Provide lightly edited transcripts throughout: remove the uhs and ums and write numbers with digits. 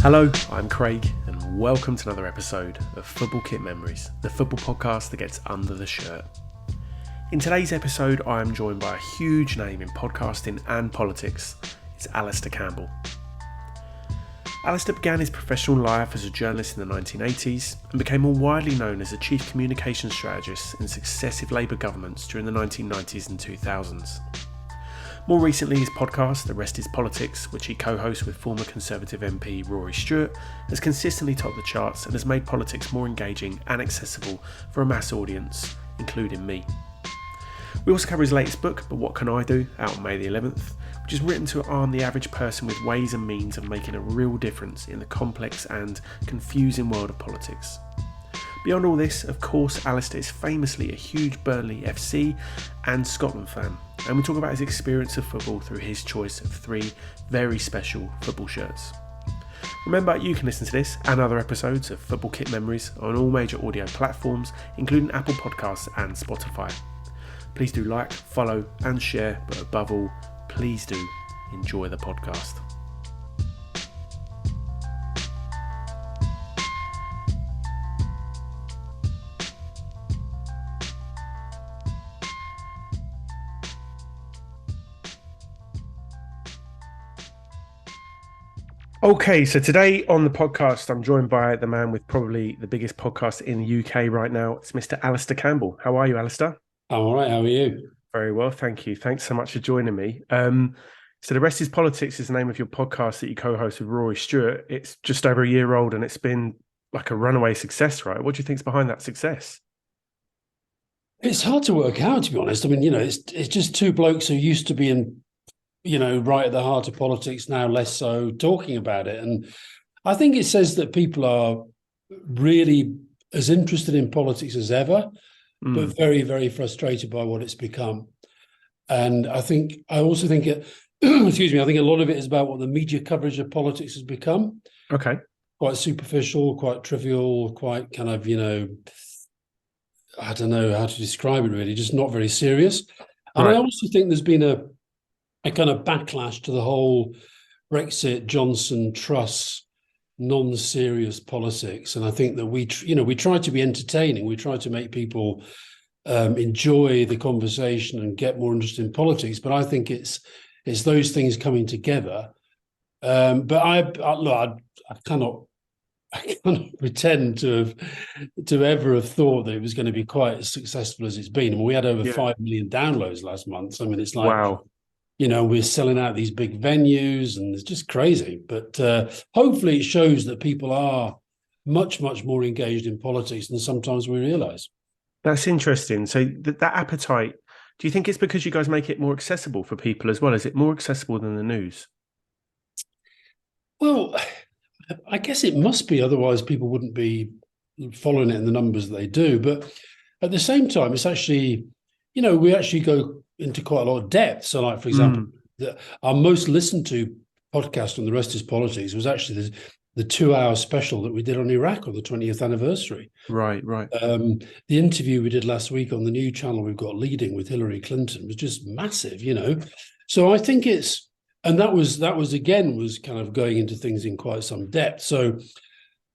Hello, I'm Craig, and welcome to another episode of Football Kit Memories, the football podcast that gets under the shirt. In today's episode, I am joined by a huge name in podcasting and politics. It's Alastair Campbell. Alastair began his professional life as a journalist in the 1980s and became more widely known as a chief communications strategist in successive Labour governments during the 1990s and 2000s. More recently, his podcast, The Rest is Politics, which he co-hosts with former Conservative MP Rory Stewart, has consistently topped the charts and has made politics more engaging and accessible for a mass audience, including me. We also cover his latest book, But What Can I Do?, out on May the 11th, which is written to arm the average person with ways and means of making a real difference in the complex and confusing world of politics. Beyond all this, of course, Alastair is famously a huge Burnley FC and Scotland fan, and we talk about his experience of football through his choice of 3 very special football shirts. Remember, you can listen to this and other episodes of Football Kit Memories on all major audio platforms, including Apple Podcasts and Spotify. Please do like, follow and share, but above all, please do enjoy the podcast. Okay, so today on the podcast, I'm joined by the man with probably the biggest podcast in the UK right now. It's Mr. Alastair Campbell. How are you, Alastair? I'm all right. How are you? Very well, thank you. Thanks so much for joining me. So The Rest is Politics is the name of your podcast that you co-host with Rory Stewart. It's just over a year old and it's been like a runaway success, right? What do you think's behind that success? It's hard to work out, to be honest. I mean, it's just 2 blokes who used to be in, right at the heart of politics, now less so, talking about it. And I think it says that people are really as interested in politics as ever, but very, very frustrated by what it's become. And I also think it, excuse me, I think a lot of it is about what the media coverage of politics has become. Okay. Quite superficial, quite trivial, quite kind of, I don't know how to describe it really, just not very serious. And Right. I also think there's been a kind of backlash to the whole Brexit, Johnson, Truss, non-serious politics. And I think that we try to be entertaining. We try to make people enjoy the conversation and get more interested in politics. But I think it's those things coming together. But I cannot pretend to ever have thought that it was going to be quite as successful as it's been. I mean, we had over 5 million downloads last month. I mean, it's like, wow. We're selling out these big venues and it's just crazy. But hopefully it shows that people are much, much more engaged in politics than sometimes we realise. That's interesting. So that appetite, do you think it's because you guys make it more accessible for people as well? Is it more accessible than the news? Well, I guess it must be, otherwise people wouldn't be following it in the numbers that they do. But at the same time, it's actually, we actually go into quite a lot of depth. So like, for example, our most listened to podcast on The Rest is Politics was actually the 2-hour special that we did on Iraq on the 20th anniversary. Right. The interview we did last week on the new channel we've got, Leading, with Hillary Clinton, was just massive, So I think that was again kind of going into things in quite some depth. So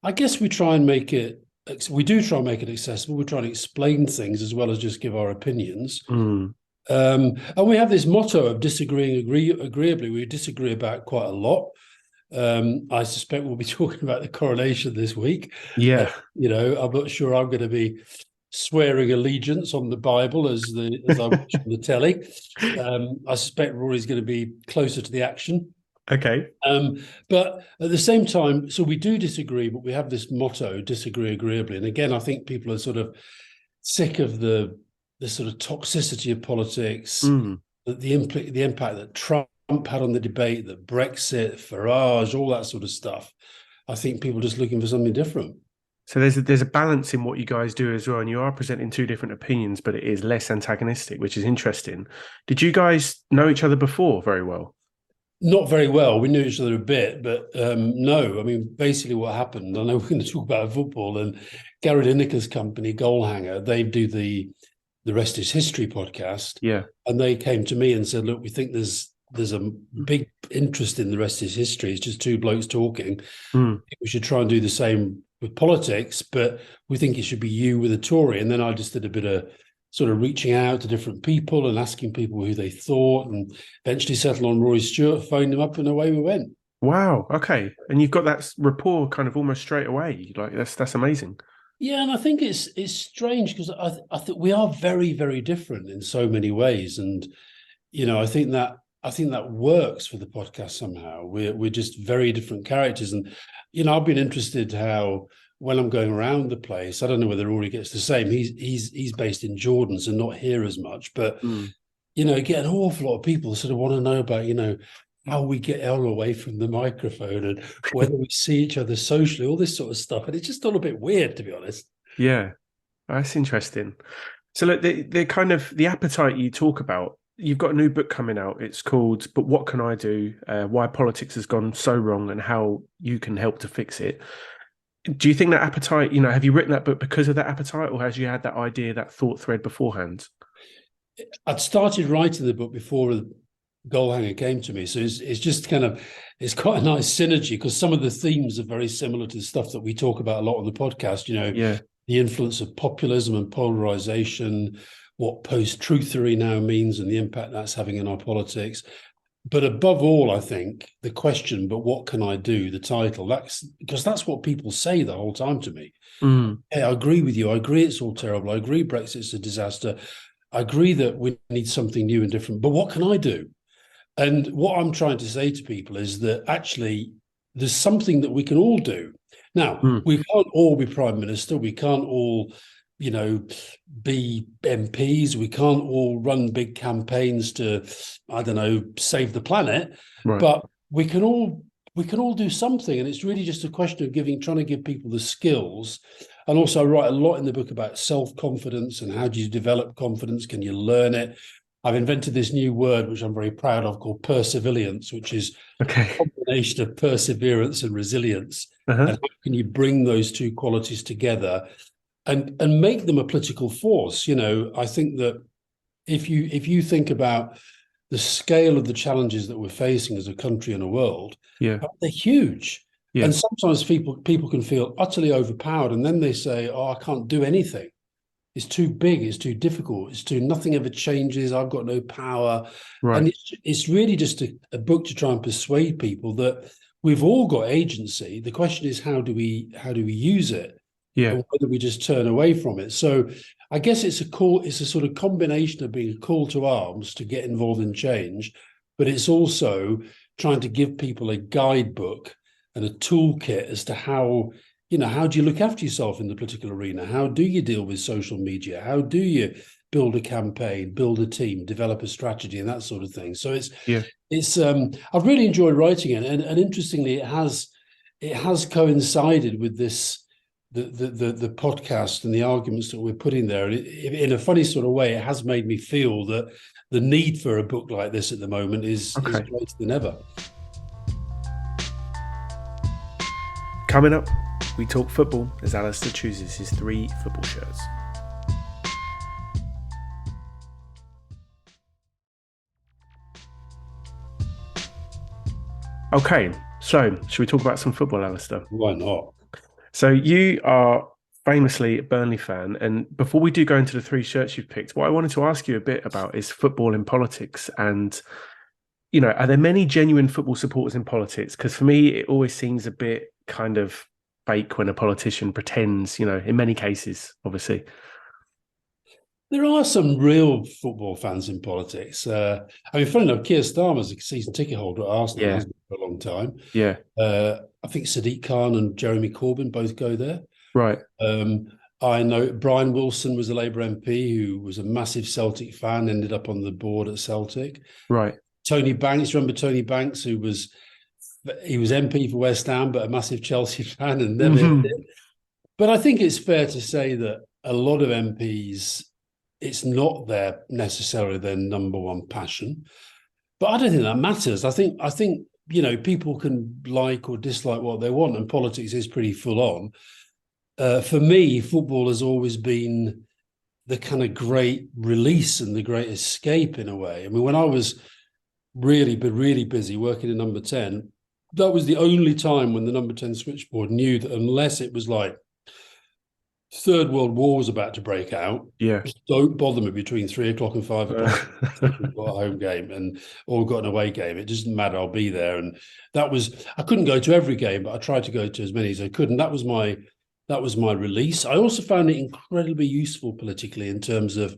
I guess we do try and make it accessible. We try and explain things as well as just give our opinions. And we have this motto of disagreeing agreeably. We disagree about quite a lot. I suspect we'll be talking about the coronation this week. Yeah. I'm not sure I'm going to be swearing allegiance on the Bible as I watch on the telly. I suspect Rory's going to be closer to the action. Okay. But at the same time, so we do disagree, but we have this motto, disagree agreeably. And again, I think people are sort of sick of the sort of toxicity of politics, the impact that Trump had on the debate, that Brexit, Farage, all that sort of stuff. I think people are just looking for something different. So there's a balance in what you guys do as well, and you are presenting 2 different opinions, but it is less antagonistic, which is interesting. Did you guys know each other before very well? Not very well. We knew each other a bit, but no. I mean, basically what happened, I know we're going to talk about football, and Gary Lineker's company, Goalhanger, they do the Rest is History podcast. Yeah. And they came to me and said, look, we think there's a big interest in the rest is history. It's just two blokes talking. Mm. We should try and do the same with politics, but we think it should be you with a Tory. And then I just did a bit of sort of reaching out to different people and asking people who they thought, and eventually settled on Roy Stewart, phoned him up, and away we went. Wow. Okay. And you've got that rapport kind of almost straight away. Like that's amazing. Yeah, and I think it's strange because I think we are very, very different in so many ways, and I think that works for the podcast somehow. We're just very different characters, and I've been interested how when I'm going around the place, I don't know whether Rory gets the same. He's based in Jordan, so not here as much, but get an awful lot of people sort of want to know about how we get Elle away from the microphone and whether we see each other socially, all this sort of stuff. And it's just all a bit weird, to be honest. Yeah, that's interesting. So look, the kind of the appetite you talk about, you've got a new book coming out. It's called But What Can I Do? Why Politics Has Gone So Wrong and How You Can Help to Fix It. Do you think that appetite, have you written that book because of that appetite, or has you had that idea, that thought thread beforehand? I'd started writing the book before the Goalhanger came to me, so it's just it's quite a nice synergy because some of the themes are very similar to the stuff that we talk about a lot on the podcast. The influence of populism and polarization, what post-truthery now means, and the impact that's having in our politics. But above all, I think the question, but what can I do? The title, that's what people say the whole time to me. Hey, I agree with you. I agree it's all terrible. I agree Brexit's a disaster. I agree that we need something new and different. But what can I do? And what I'm trying to say to people is that actually there's something that we can all do. Now, we can't all be prime minister. We can't all, be MPs. We can't all run big campaigns to, I don't know, save the planet. Right. But we can all do something. And it's really just a question of trying to give people the skills. And also I write a lot in the book about self-confidence and how do you develop confidence? Can you learn it? I've invented this new word, which I'm very proud of, called perseverance, which is a combination of perseverance and resilience. And how can you bring those two qualities together and make them a political force? I think that if you think about the scale of the challenges that we're facing as a country and a world, they're huge. Yeah. And sometimes people can feel utterly overpowered, and then they say, "Oh, I can't do anything. It's too big, it's too difficult, nothing ever changes, I've got no power." Right. And it's really just a book to try and persuade people that we've all got agency. The question is, how do we use it? Yeah. Or whether we just turn away from it. So I guess it's a sort of combination of being a call to arms to get involved in change, but it's also trying to give people a guidebook and a toolkit as to how do you look after yourself in the political arena? How do you deal with social media? How do you build a campaign, build a team, develop a strategy, and that sort of thing? So I've really enjoyed writing it, and interestingly, it has coincided with the podcast and the arguments that we're putting there. In a funny sort of way, it has made me feel that the need for a book like this at the moment is greater than ever. Coming up, we talk football as Alastair chooses his 3 football shirts. Okay, so should we talk about some football, Alastair? Why not? So you are famously a Burnley fan, and before we do go into the 3 shirts you've picked, what I wanted to ask you a bit about is football in politics. And are there many genuine football supporters in politics? Because for me, it always seems a bit kind of fake when a politician pretends, in many cases, obviously. There are some real football fans in politics. Funny enough, Keir Starmer's a season ticket holder at Arsenal, hasn't been for a long time. Yeah. I think Sadiq Khan and Jeremy Corbyn both go there. Right. I know Brian Wilson was a Labour MP who was a massive Celtic fan, ended up on the board at Celtic. Right. Tony Banks, remember Tony Banks, he was MP for West Ham, but a massive Chelsea fan and never did. But I think it's fair to say that a lot of MPs, it's not necessarily their number one passion. But I don't think that matters. I think people can like or dislike what they want, and politics is pretty full on. For me, football has always been the kind of great release and the great escape in a way. I mean, when I was really busy working in number 10. That was the only time when the number 10 switchboard knew that unless it was like Third World War was about to break out, Yeah. just don't bother me between 3 o'clock and 5 o'clock. We've got a home game or we've got an away game. It doesn't matter. I'll be there. And I couldn't go to every game, but I tried to go to as many as I could. And that was my release. I also found it incredibly useful politically in terms of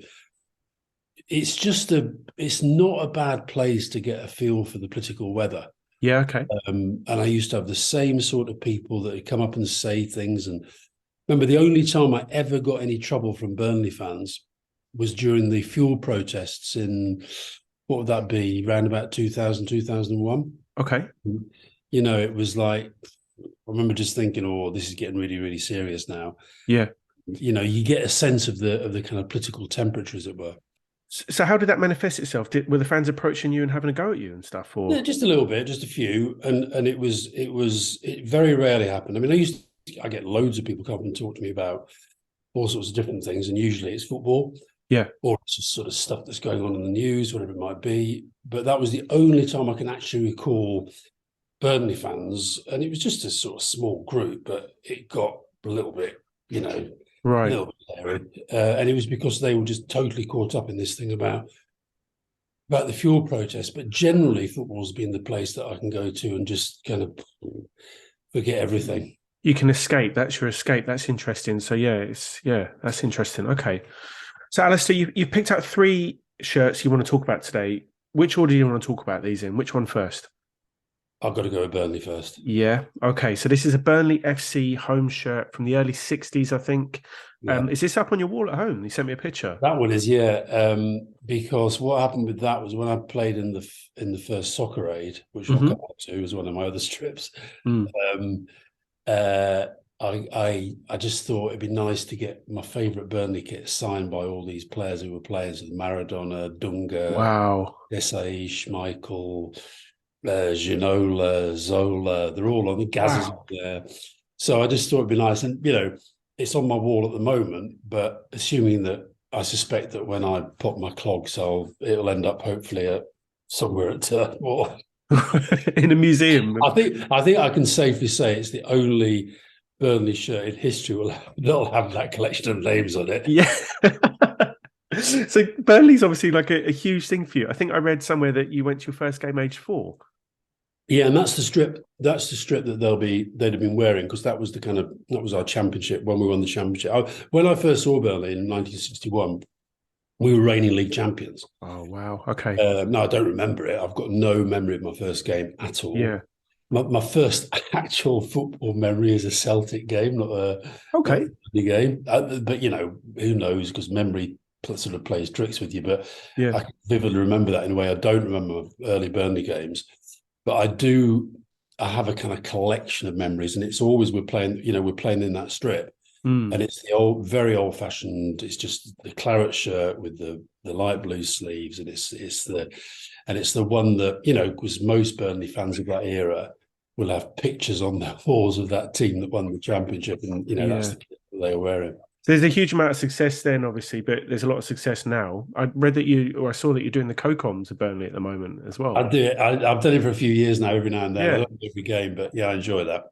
it's not a bad place to get a feel for the political weather. Yeah. Okay. And I used to have the same sort of people that would come up and say things. And remember, the only time I ever got any trouble from Burnley fans was during the fuel protests in, what would that be, around about 2000, 2001. Okay. It was like, I remember just thinking, oh, this is getting really, really serious now. Yeah. You get a sense of the kind of political temperature, as it were. So how did that manifest itself? Were the fans approaching you and having a go at you and stuff? Or yeah, just a little bit, just a few, and it very rarely happened. I mean, I get loads of people come up and talk to me about all sorts of different things, and usually it's football, yeah, or it's just sort of stuff that's going on in the news, whatever it might be. But that was the only time I can actually recall Burnley fans, and it was just a sort of small group, but it got a little bit, right. a little bit hairy. And it was because they were just totally caught up in this thing about the fuel protest. But generally, football's been the place that I can go to and just kind of forget everything. You can escape. That's your escape. That's interesting. So that's interesting. Okay. So Alastair, you've picked out 3 shirts you want to talk about today. Which order do you want to talk about these in? Which one first? I've got to go with Burnley first. Yeah. Okay. So this is a Burnley FC home shirt from the early 60s, I think. Yeah. Is this up on your wall at home? You sent me a picture. That one is, yeah. Because what happened with that was when I played in the first Soccer Aid, which I'll come up to, was one of my other strips. I just thought it'd be nice to get my favourite Burnley kit signed by all these players who were players with Maradona, Dunga, wow, Desai, Schmeichel, Ginola, Zola. They're all on the Gaz's there. So I just thought it'd be nice. And, it's on my wall at the moment, but assuming that I suspect that when I pop my clogs, it'll end up hopefully somewhere at Turfmoor. In a museum. I think I can safely say it's the only Burnley shirt in history that'll have that collection of names on it. Yeah. So Burnley's obviously like a huge thing for you. I think I read somewhere that you went to your first game age 4. Yeah, and that's the strip. That's the strip that they'd have been wearing, because that was our championship when we won the championship. When I first saw Burnley in 1961, we were reigning league champions. Oh wow! Okay. No, I don't remember it. I've got no memory of my first game at all. Yeah. My first actual football memory is a Celtic game, not a game. But who knows? Because memory sort of plays tricks with you. But yeah, I can vividly remember that in a way. I don't remember early Burnley games. But I do. I have a kind of collection of memories, and it's always we're playing in that strip, and it's the very old-fashioned. It's just the claret shirt with the light blue sleeves, and it's the one that because most Burnley fans of that era will have pictures on their walls of that team that won the championship, and that's the kit that they were wearing. So there's a huge amount of success then, obviously, but there's a lot of success now. I read that I saw that you're doing the co-coms at Burnley at the moment as well. I do it. I've done it for a few years now, every now and then. I don't do every game, but yeah, I enjoy that.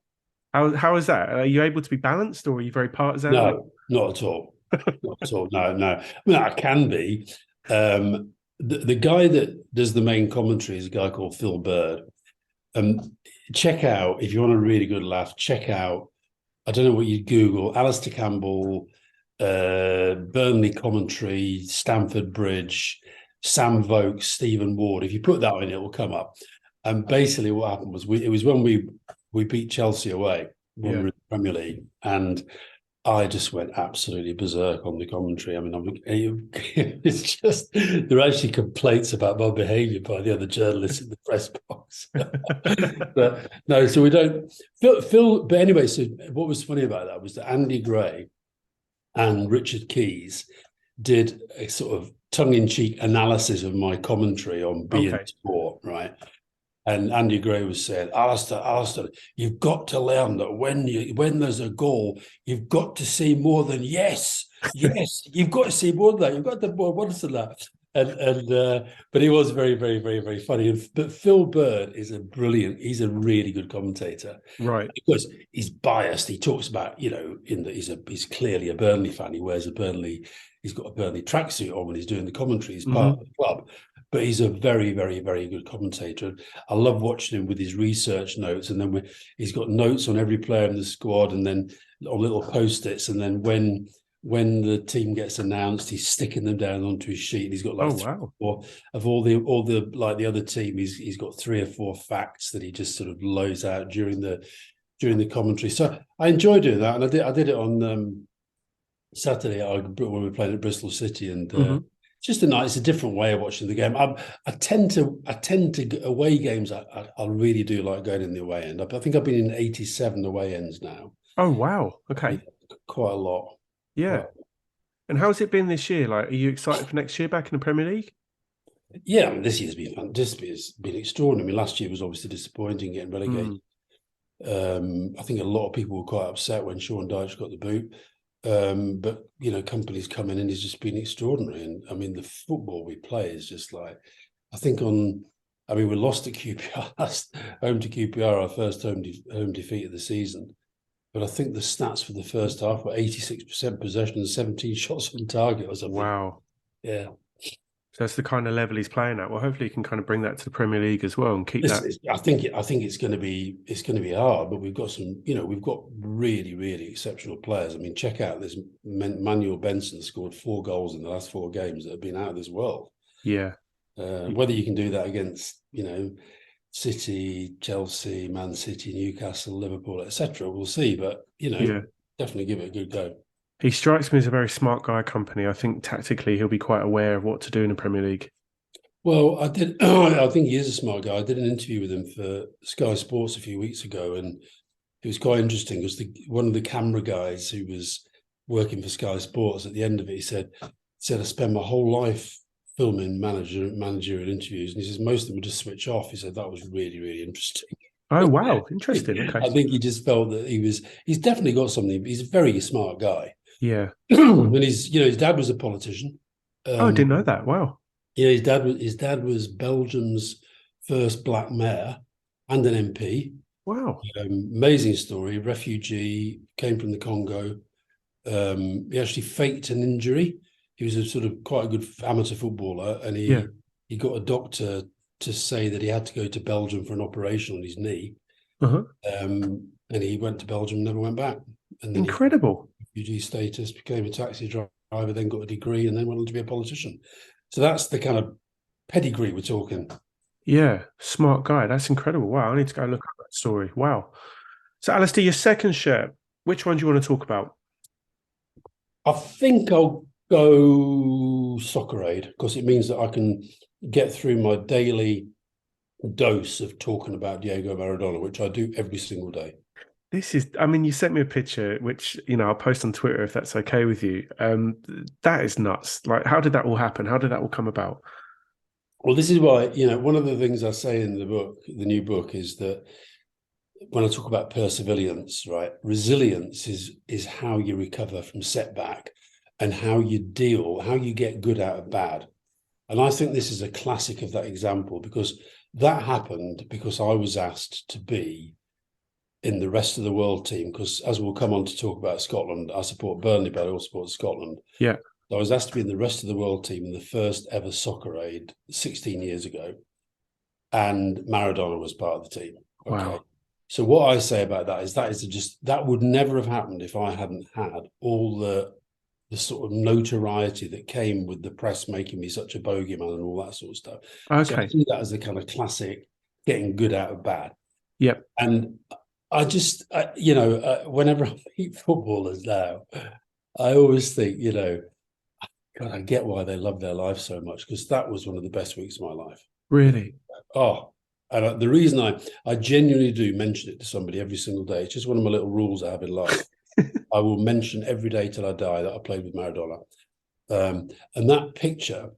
How is that? Are you able to be balanced, or are you very partisan? No, not at all. Not at all. No. I mean, I can be. The guy that does the main commentary is a guy called Phil Bird. Check out, if you want a really good laugh, check out, I don't know what you'd Google, Alastair Campbell, Burnley commentary, Stamford Bridge, Sam Vokes, Stephen Ward. If you put that in, it will come up. And basically what happened was it was when we beat Chelsea away when we were in the Premier League, and I just went absolutely berserk on the commentary. I mean, it's just, there are actually complaints about my behaviour by the other journalists in the press box. But no, so we don't. Phil, but anyway, so what was funny about that was that Andy Gray and Richard Keys did a sort of tongue-in-cheek analysis of my commentary on beIN Sport, right? And Andy Gray was saying, Alastair, you've got to learn that when there's a goal, you've got to say more than yes. You've got to say more than that. You've got to more words than that. But he was very, very, very, very funny. But Phil Bird is he's a really good commentator. Right. Because he's biased. He talks about, he's clearly a Burnley fan. He's got a Burnley tracksuit on when he's doing the commentary. He's part of the club. But he's a very, very, very good commentator. I love watching him with his research notes. And then he's got notes on every player in the squad, and then on little Post-its. And then when the team gets announced, he's sticking them down onto his sheet. He's got of all the like the other team, he's got 3 or 4 facts that he just sort of loads out during the commentary. So I enjoy doing that, and I did it on Saturday when we were playing at Bristol City, and it's a different way of watching the game. I tend to away games. I really do like going in the away end. I think I've been in 87 away ends now. Oh wow! Okay, quite a lot. Yeah. And how's it been this year? Like, are you excited for next year back in the Premier League? Yeah, I mean, this year's been fantastic. It's been extraordinary. I mean, last year was obviously disappointing, getting relegated. I think a lot of people were quite upset when Sean Dyche got the boot. But companies coming in has just been extraordinary. And I mean, the football we play is just like, we lost at QPR, home to QPR, our first home defeat of the season. But I think the stats for the first half were 86% possession and 17 shots on target or something. Wow. Yeah. So that's the kind of level he's playing at. Well, hopefully he can kind of bring that to the Premier League as well and keep that. I think it's going to be hard, but we've got we've got really, really exceptional players. I mean, check out this Manuel Benson scored 4 goals in the last 4 games that have been out of this world. Yeah. Whether you can do that against, City, Chelsea, Man City, Newcastle, Liverpool, etc., we'll see. But definitely give it a good go. He strikes me as a very smart guy, company. I think tactically he'll be quite aware of what to do in the Premier League. Well, I think he is a smart guy. I did an interview with him for Sky Sports a few weeks ago, and it was quite interesting because one of the camera guys who was working for Sky Sports, at the end of it, he said I spent my whole life filming managerial interviews, and he says most of them would just switch off. He said that was really, really interesting. Oh wow, interesting. Okay. I think he just felt that he's definitely got something. He's a very smart guy. Yeah. And his dad was a politician. I didn't know that. Wow. Yeah, his dad was Belgium's first black mayor and an MP. Wow. Amazing story. Refugee, came from the Congo. He actually faked an injury. He was a sort of quite a good amateur footballer, and he got a doctor to say that he had to go to Belgium for an operation on his knee. And he went to Belgium and never went back. And then incredible. Refugee status, became a taxi driver, then got a degree, and then went on to be a politician. So that's the kind of pedigree we're talking. Yeah, smart guy. That's incredible. Wow, I need to go look at that story. Wow. So, Alastair, your second shirt, which one do you want to talk about? I think I'll go Soccer Aid, because it means that I can get through my daily dose of talking about Diego Maradona, which I do every single day. You sent me a picture, which, I'll post on Twitter if that's okay with you. That is nuts. Like, how did that all happen? How did that all come about? Well, this is why, one of the things I say in the new book, is that when I talk about perseverance, right, resilience is how you recover from setback and how you get good out of bad. And I think this is a classic of that example, because that happened because I was asked to be in the rest of the world team, because as we'll come on to talk about Scotland, I support Burnley, but I also support Scotland. Yeah. So I was asked to be in the rest of the world team in the first ever Soccer Aid 16 years ago. And Maradona was part of the team. Okay. Wow. So what I say about that is that would never have happened if I hadn't had all the sort of notoriety that came with the press making me such a bogeyman and all that sort of stuff. Okay. So I see that as a kind of classic getting good out of bad. Yep. And I just, whenever I meet footballers now, I always think, God, I get why they love their life so much, because that was one of the best weeks of my life. Really? Oh, and the reason I genuinely do mention it to somebody every single day, it's just one of my little rules I have in life. I will mention every day till I die that I played with Maradona. And that picture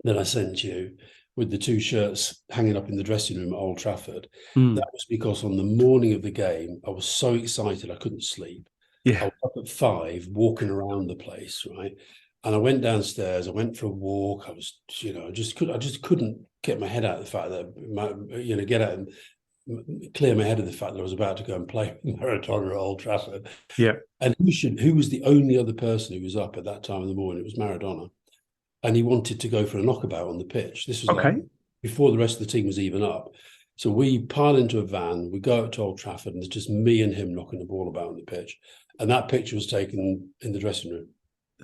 that I sent you with the 2 shirts hanging up in the dressing room at Old Trafford, that was because on the morning of the game, I was so excited I couldn't sleep. Yeah. I was up at 5, walking around the place, right? And I went downstairs. I went for a walk. I was, I just couldn't get my head out of the fact that, get out and clear my head of the fact that I was about to go and play Maradona at Old Trafford. Yeah. And who was the only other person who was up at that time of the morning? It was Maradona. And he wanted to go for a knockabout on the pitch. This was like before the rest of the team was even up. So we pile into a van, we go out to Old Trafford, and it's just me and him knocking the ball about on the pitch. And that picture was taken in the dressing room.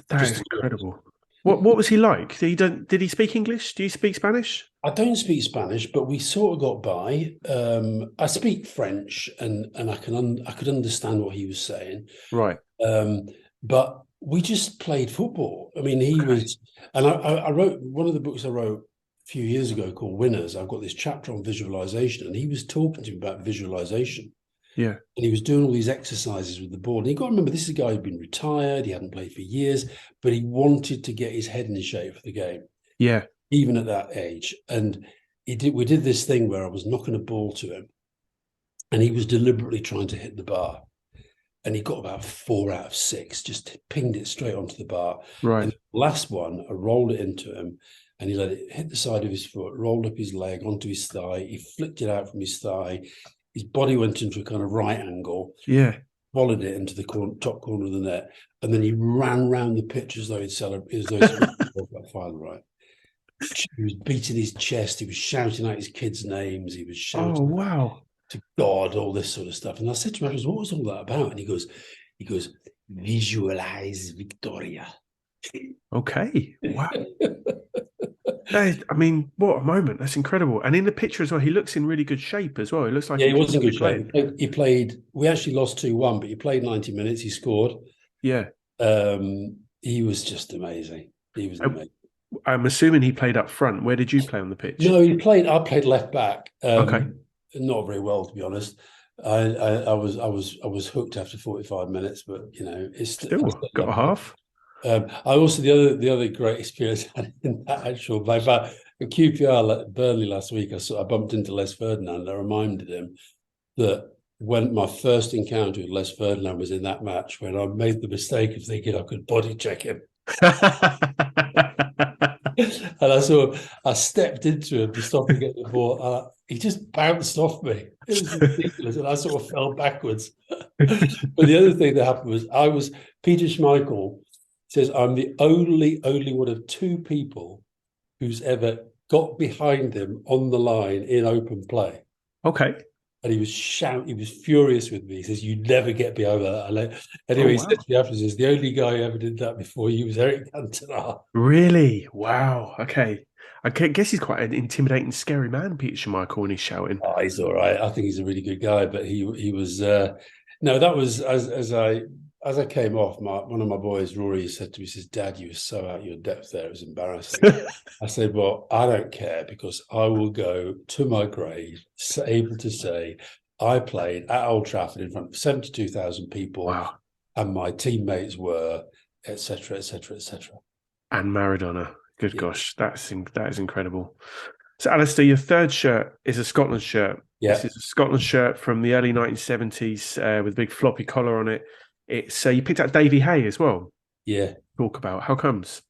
That is incredible. What was he like? Did he speak English? Do you speak Spanish? I don't speak Spanish, but we sort of got by. I speak French, and I could understand what he was saying. Right. But we just played football. I mean, he was, and I wrote one of the books I wrote a few years ago called Winners. I've got this chapter on visualization, and he was talking to me about visualization. Yeah. And he was doing all these exercises with the ball. And you got to remember, this is a guy who'd been retired. He hadn't played for years, but he wanted to get his head in shape for the game. Yeah. Even at that age. And we did this thing where I was knocking a ball to him, and he was deliberately trying to hit the bar. And he got about 4 out of 6, just pinged it straight onto the bar. Right. And the last one, I rolled it into him, and he let it hit the side of his foot, rolled up his leg onto his thigh. He flicked it out from his thigh. His body went into a kind of right angle. Yeah. Followed it into the top corner of the net. And then he ran round the pitch as though he'd celebrated, that final, right? He was beating his chest. He was shouting out his kids' names. He was shouting to God, all this sort of stuff. And I said to him, what was all that about? And he goes, visualize Victoria. Okay. Wow. I mean, what a moment. That's incredible. And in the picture as well, he looks in really good shape as well. It looks like he was in good shape. He played, we actually lost 2-1, but he played 90 minutes. He scored. Yeah. He was just amazing. He was amazing. I'm assuming he played up front. Where did you play on the pitch? No, I played left back. Okay. Not very well, to be honest. I was hooked after 45 minutes, but it's still got a half. I also the other great experience I had in that actual by QPR at Burnley last week. I bumped into Les Ferdinand. I reminded him that when my first encounter with Les Ferdinand was in that match, when I made the mistake of thinking I could body check him. And I stepped into him to stop him getting the ball. He just bounced off me. It was ridiculous, and I sort of fell backwards. But the other thing that happened was Peter Schmeichel says I'm the only one of 2 people who's ever got behind him on the line in open play. Okay. And he was shouting, he was furious with me. He says, "You never get me over that." Anyway, he said to me after, he says, the only guy who ever did that before you was Eric Cantona. Really? Wow. Okay. I guess he's quite an intimidating, scary man, Peter Schmeichel, when he's shouting. Oh, he's all right. I think he's a really good guy, but he was no, that was as I came off, one of my boys, Rory, said to me, he says, "Dad, you were so out of your depth there. It was embarrassing." I said, "Well, I don't care, because I will go to my grave able to say I played at Old Trafford in front of 72,000 people. Wow. And my teammates were, etc., etc., etc." And Maradona. Good gosh, that is incredible. So, Alastair, your third shirt is a Scotland shirt. Yeah. This is a Scotland shirt from the early 1970s with a big floppy collar on it. It's you picked out Davy Hay as well. Yeah. Talk about how comes.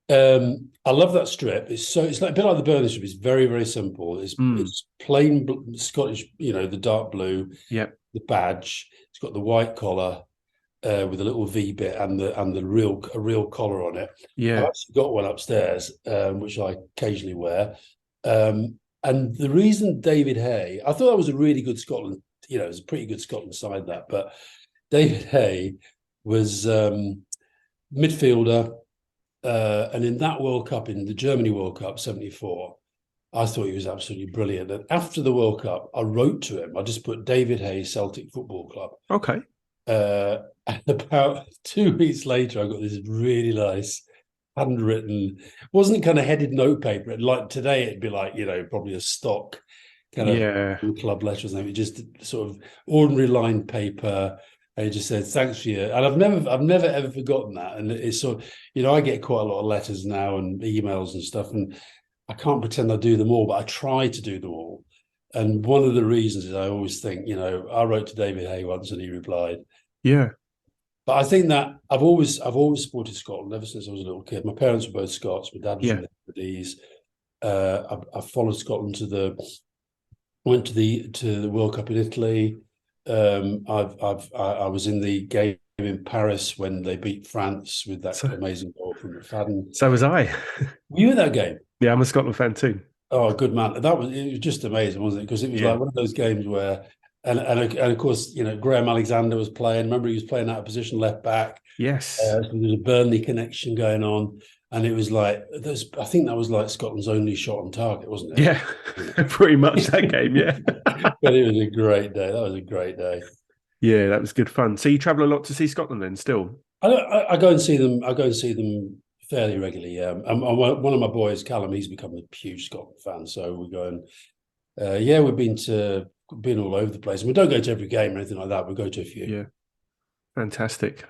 I love that strip. It's like a bit like the Burnley strip. It's very, very simple. It's plain Scottish, the dark blue. Yeah. The badge. It's got the white collar with a little V bit and the real collar on it. Yeah. I've actually got one upstairs, which I occasionally wear. And the reason David Hay, I thought that was a really good Scotland. It was a pretty good Scotland side, that, but David Hay was midfielder, and in that World Cup, in the Germany World Cup, 74, I thought he was absolutely brilliant. And after the World Cup, I wrote to him. I just put David Hay, Celtic Football Club. Okay. And about 2 weeks later, I got this really nice handwritten, wasn't kind of headed notepaper. Like today, it'd be like, probably a stock kind of club letter or something. Just sort of ordinary lined paper. And it just said, "Thanks for you." And I've never ever forgotten that. And it's sort of, I get quite a lot of letters now and emails and stuff, and I can't pretend I do them all, but I try to do them all. And one of the reasons is I always think, I wrote to David Hay once and he replied. Yeah. But I think that I've always supported Scotland ever since I was a little kid. My parents were both Scots. My dad was in the Hebrides. I followed Scotland went to the World Cup in Italy. I was in the game in Paris when they beat France with that amazing goal from McFadden. So was I. Were you at that game? Yeah, I'm a Scotland fan too. Oh, good man! It was just amazing, wasn't it? Because it was like one of those games where, and of course, Graham Alexander was playing. Remember, he was playing out of position left back. Yes. So there was a Burnley connection going on, and it was like I think that was like Scotland's only shot on target, wasn't it? Yeah, pretty much that game. Yeah, but it was a great day. That was a great day. Yeah, that was good fun. So you travel a lot to see Scotland then? Still, I go and see them. I go and see them fairly regularly. One of my boys, Callum, he's become a huge Scotland fan, so we go and we've been all over the place. And we don't go to every game or anything like that. We go to a few. Yeah. Fantastic.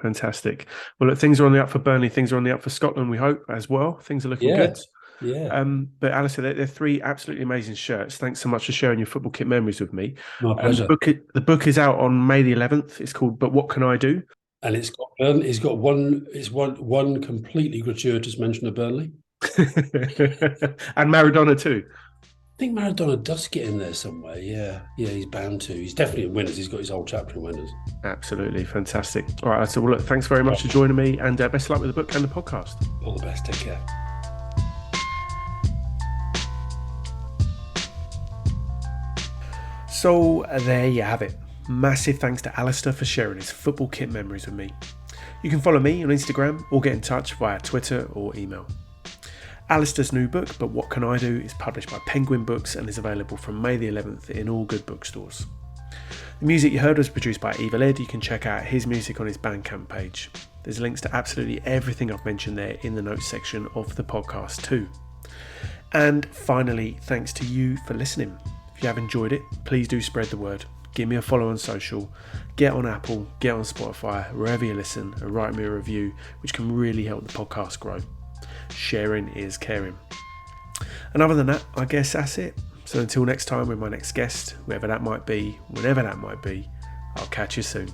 Well, look, things are on the up for Burnley. Things are on the up for Scotland, we hope, as well. Things are looking good. Yeah. But Alastair, they're three absolutely amazing shirts. Thanks so much for sharing your football kit memories with me. My pleasure. The book is out on May the 11th. It's called But What Can I Do? And it's got one completely gratuitous mention of Burnley. And Maradona too. I think Maradona does get in there somewhere. Yeah, he's bound to. He's definitely in Winners. He's got his whole chapter in Winners. Absolutely. Fantastic. All right, so well, look, thanks very much for joining me, and best of luck with the book and the podcast. All the best. Take care. So there you have it. Massive thanks to Alastair for sharing his football kit memories with me. You can follow me on Instagram or get in touch via Twitter or email. Alastair's new book, But What Can I Do, is published by Penguin Books and is available from May the 11th in all good bookstores. The music you heard was produced by Evil Ed. You can check out his music on his Bandcamp page. There's links to absolutely everything I've mentioned there in the notes section of the podcast too. And finally, thanks to you for listening. If you have enjoyed it, please do spread the word. Give me a follow on social, get on Apple, get on Spotify, wherever you listen, and write me a review, which can really help the podcast grow. Sharing is caring. And other than that, I guess that's it. So until next time with my next guest, whoever that might be, whenever that might be, I'll catch you soon.